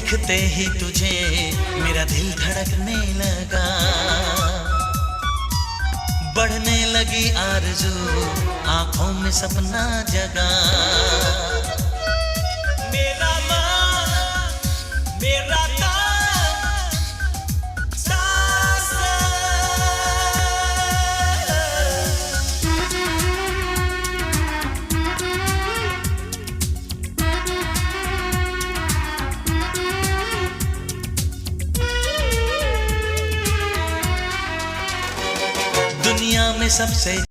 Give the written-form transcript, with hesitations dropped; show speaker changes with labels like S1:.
S1: देखते ही तुझे मेरा दिल धड़कने लगा, बढ़ने लगी आरज़ू, आंखों में सपना जगा। मेरा मन, मेरा तन, सांसें। दुनिया में सबसे